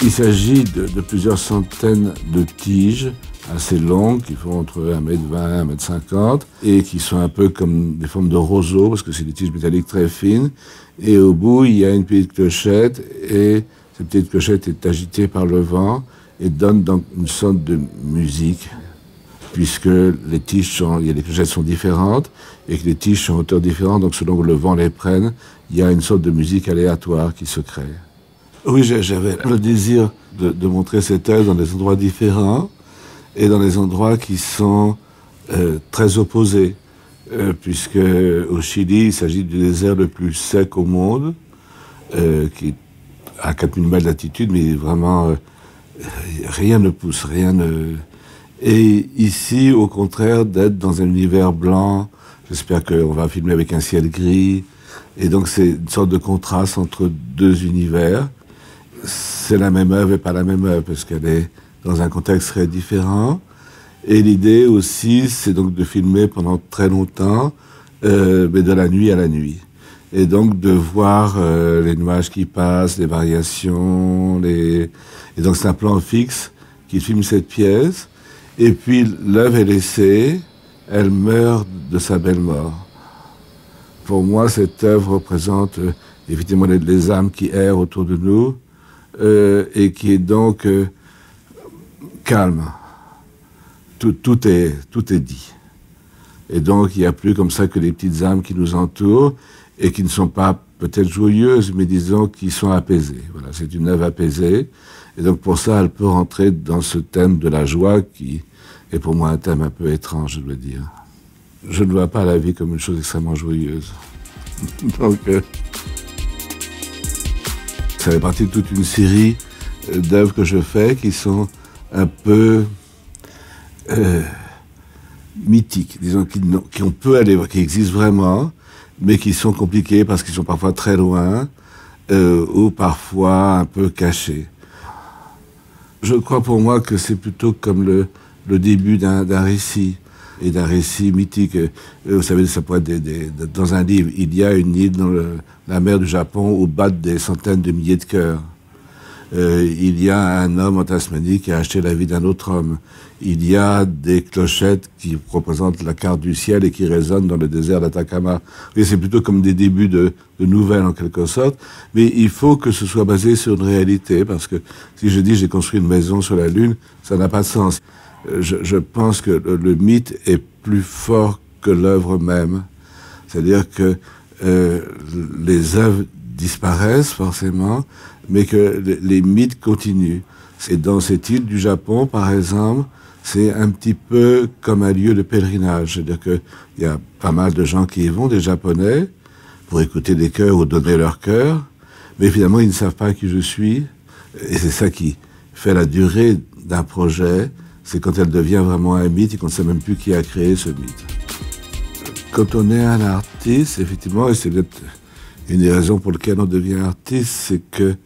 Il s'agit de plusieurs centaines de tiges assez longues qui font entre 1,20 m et 1,50 m et qui sont un peu comme des formes de roseaux parce que c'est des tiges métalliques très fines. Et au bout, il y a une petite clochette et cette petite clochette est agitée par le vent et donne donc une sorte de musique puisque les tiges les clochettes sont différentes et que les tiges sont à hauteur différente, donc selon que le vent les prenne, il y a une sorte de musique aléatoire qui se crée. Oui, j'avais le désir de montrer cette œuvre dans des endroits différents et dans des endroits qui sont très opposés, puisque au Chili, il s'agit du désert le plus sec au monde, qui est à 4000 mètres d'altitude, mais vraiment rien ne pousse, rien ne... Et ici, au contraire, d'être dans un univers blanc, j'espère qu'on va filmer avec un ciel gris, et donc c'est une sorte de contraste entre deux univers. C'est la même œuvre et pas la même œuvre, parce qu'elle est dans un contexte très différent. Et l'idée aussi, c'est donc de filmer pendant très longtemps, mais de la nuit à la nuit. Et donc de voir les nuages qui passent, les variations, Et donc c'est un plan fixe qui filme cette pièce. Et puis l'œuvre est laissée, elle meurt de sa belle mort. Pour moi, cette œuvre représente effectivement les âmes qui errent autour de nous, et qui est donc calme. Tout est dit. Et donc, il n'y a plus comme ça que les petites âmes qui nous entourent et qui ne sont pas peut-être joyeuses, mais disons qui sont apaisées. Voilà, c'est une œuvre apaisée. Et donc, pour ça, elle peut rentrer dans ce thème de la joie qui est pour moi un thème un peu étrange, je dois dire. Je ne vois pas la vie comme une chose extrêmement joyeuse. Donc, ça fait partie de toute une série d'œuvres que je fais qui sont un peu mythiques, disons, qui existent vraiment, mais qui sont compliquées parce qu'ils sont parfois très loin ou parfois un peu cachés. Je crois pour moi que c'est plutôt comme le début d'un récit, et d'un récit mythique. Vous savez, ça pourrait être dans un livre. Il y a une île dans la mer du Japon où battent des centaines de milliers de cœurs. Il y a un homme en Tasmanie qui a acheté la vie d'un autre homme. Il y a des clochettes qui représentent la carte du ciel et qui résonnent dans le désert d'Atacama. Et c'est plutôt comme des débuts de nouvelles en quelque sorte. Mais il faut que ce soit basé sur une réalité, parce que si je dis j'ai construit une maison sur la Lune, ça n'a pas de sens. Je pense que le mythe est plus fort que l'œuvre même. C'est-à-dire que les œuvres disparaissent forcément, mais que les mythes continuent. Et dans cette île du Japon, par exemple, c'est un petit peu comme un lieu de pèlerinage. C'est-à-dire qu'il y a pas mal de gens qui y vont, des Japonais, pour écouter des chœurs ou donner leur cœur, mais finalement, ils ne savent pas qui je suis. Et c'est ça qui fait la durée d'un projet, c'est quand elle devient vraiment un mythe et qu'on ne sait même plus qui a créé ce mythe. Quand on est un artiste, effectivement, et c'est peut-être une des raisons pour lesquelles on devient artiste, c'est que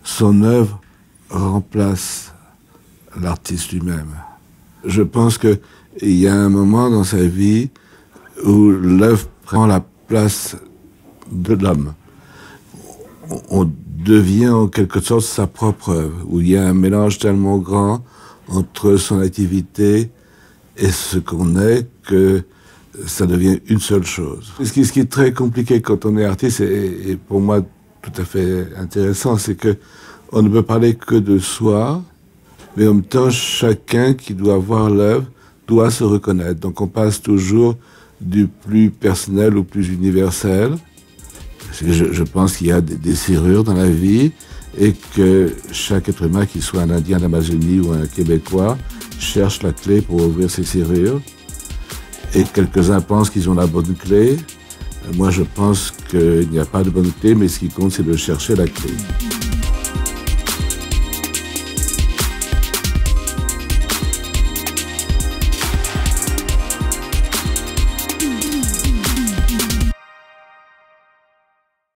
son œuvre remplace l'artiste lui-même. Je pense qu'il y a un moment dans sa vie où l'œuvre prend la place de l'homme. On devient en quelque sorte sa propre œuvre, où il y a un mélange tellement grand entre son activité et ce qu'on est que ça devient une seule chose. Ce qui est très compliqué quand on est artiste, et pour moi tout à fait intéressant, c'est que on ne peut parler que de soi, mais en même temps, chacun qui doit voir l'œuvre doit se reconnaître. Donc on passe toujours du plus personnel au plus universel. Je pense qu'il y a des serrures dans la vie et que chaque être humain, qu'il soit un Indien d'Amazonie ou un Québécois, cherche la clé pour ouvrir ces serrures. Et quelques-uns pensent qu'ils ont la bonne clé. Moi, je pense qu'il n'y a pas de bonne clé, mais ce qui compte, c'est de chercher la clé.